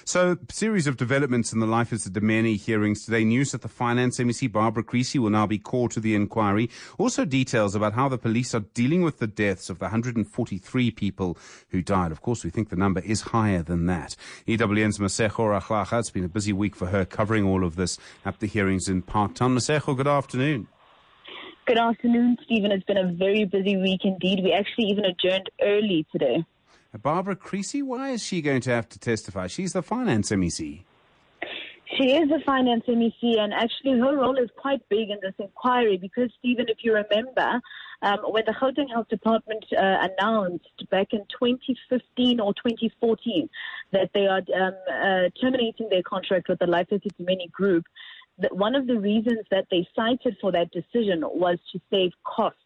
So, series of developments in the Life Esidimeni hearings today. News that the Finance MEC Barbara Creecy will now be called to the inquiry. Also details about how the police are dealing with the deaths of the 143 people who died. Of course, we think the number is higher than that. EWN's Masego Rahlaga, it's been a busy week for her covering all of this at the hearings in Parktown. Masego, good afternoon. Good afternoon, Stephen. It's been a very busy week indeed. We actually even adjourned early today. Barbara Creecy, why is she going to have to testify? She's the Finance MEC. She is the Finance MEC, and actually her role is quite big in this inquiry because, Stephen, if you remember, when the Gauteng Health Department announced back in 2015 or 2014 that they are terminating their contract with the Life Esidimeni group, one of the reasons that they cited for that decision was to save costs.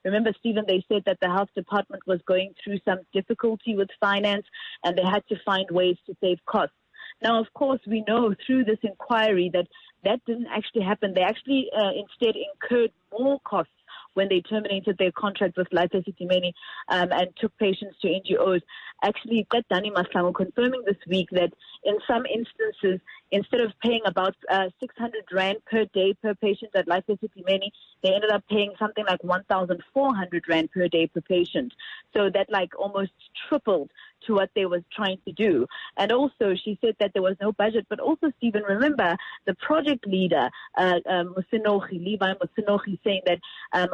Remember, Stephen, they said that the health department was going through some difficulty with finance and they had to find ways to save costs. Now, of course, we know through this inquiry that that didn't actually happen. They actually instead incurred more costs when they terminated their contract with Life Esidimeni and took patients to NGOs. Actually, Dani Maslango confirming this week that in some instances, instead of paying about 600 Rand per day per patient at Life Esidimeni, they ended up paying something like 1,400 Rand per day per patient. So that like almost tripled to what they was trying to do. And also, she said that there was no budget. But also, Stephen, remember, the project leader, Levi Musinogi, saying that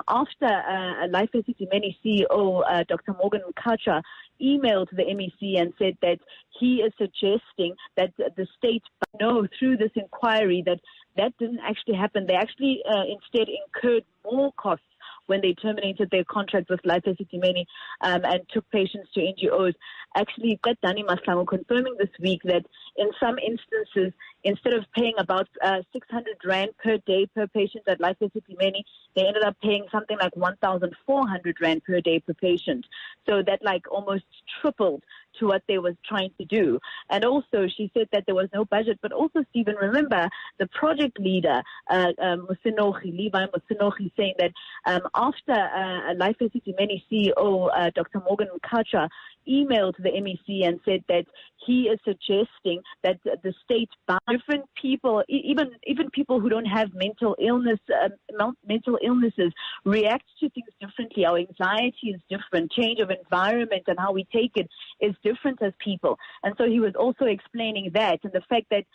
after Life Esidimeni CEO, Dr. Morgan Mkacha, emailed the MEC and said that he is suggesting that the state know through this inquiry that that didn't actually happen. They actually instead incurred more costs when they terminated their contract with Life Esidimeni and took patients to NGOs. Actually, Dani Maslango confirming this week that in some instances, instead of paying about 600 Rand per day per patient at Life Esidimeni, they ended up paying something like 1,400 Rand per day per patient. So that like almost tripled to what they was trying to do. And also, she said that there was no budget. But also, Stephen, remember, the project leader, Levi Musinogi, saying that after Life Esidimeni CEO, Dr. Morgan Mkacha, emailed the MEC and said that he is suggesting that the state, different people, even people who don't have mental illnesses, react to things differently. Our anxiety is different. Change of environment and how we take it is different as people. And so he was also explaining that and the fact that,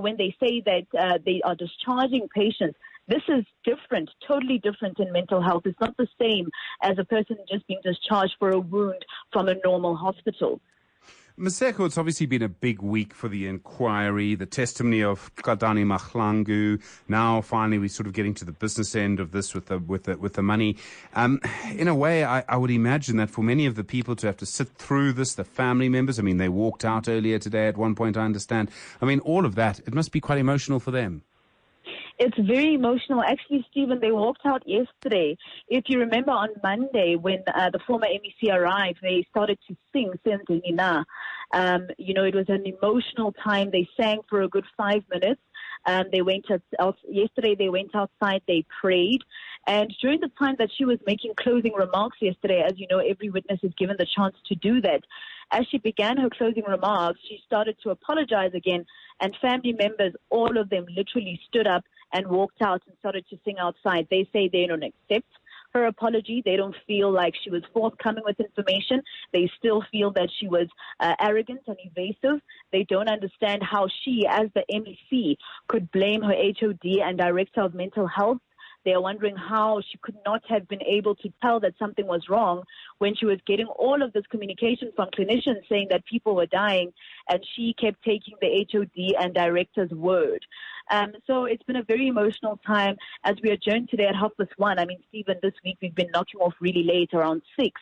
when they say that they are discharging patients, this is different, totally different in mental health. It's not the same as a person just being discharged for a wound from a normal hospital. Masego, it's obviously been a big week for the inquiry, the testimony of Dani Maslango. Now, finally, we're sort of getting to the business end of this with the money. In a way, I would imagine that for many of the people to have to sit through this, the family members, I mean, they walked out earlier today at one point, I understand. I mean, all of that, it must be quite emotional for them. It's very emotional. Actually, Stephen, they walked out yesterday. If you remember on Monday when the former MEC arrived, they started to sing Sentinina. It was an emotional time. They sang for a good 5 minutes. Yesterday they went outside, they prayed. And during the time that she was making closing remarks yesterday, as you know, every witness is given the chance to do that. As she began her closing remarks, she started to apologize again. And family members, all of them literally stood up and walked out and started to sing outside. They say they don't accept her apology. They don't feel like she was forthcoming with information. They still feel that she was arrogant and evasive. They don't understand how she, as the MEC, could blame her HOD and Director of Mental Health. They are wondering how she could not have been able to tell that something was wrong when she was getting all of this communication from clinicians saying that people were dying, and she kept taking the HOD and director's word. So it's been a very emotional time as we adjourned today at 1:30. I mean, Stephen, this week we've been knocking off really late, around 6,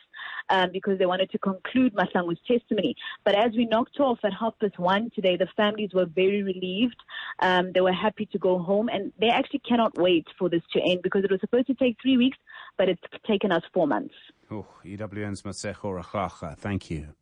because they wanted to conclude Maslango's testimony. But as we knocked off at 1:30 today, the families were very relieved. They were happy to go home, and they actually cannot wait for this to end because it was supposed to take 3 weeks, but it's taken us 4 months. EWN's Masego Rahlaga, thank you.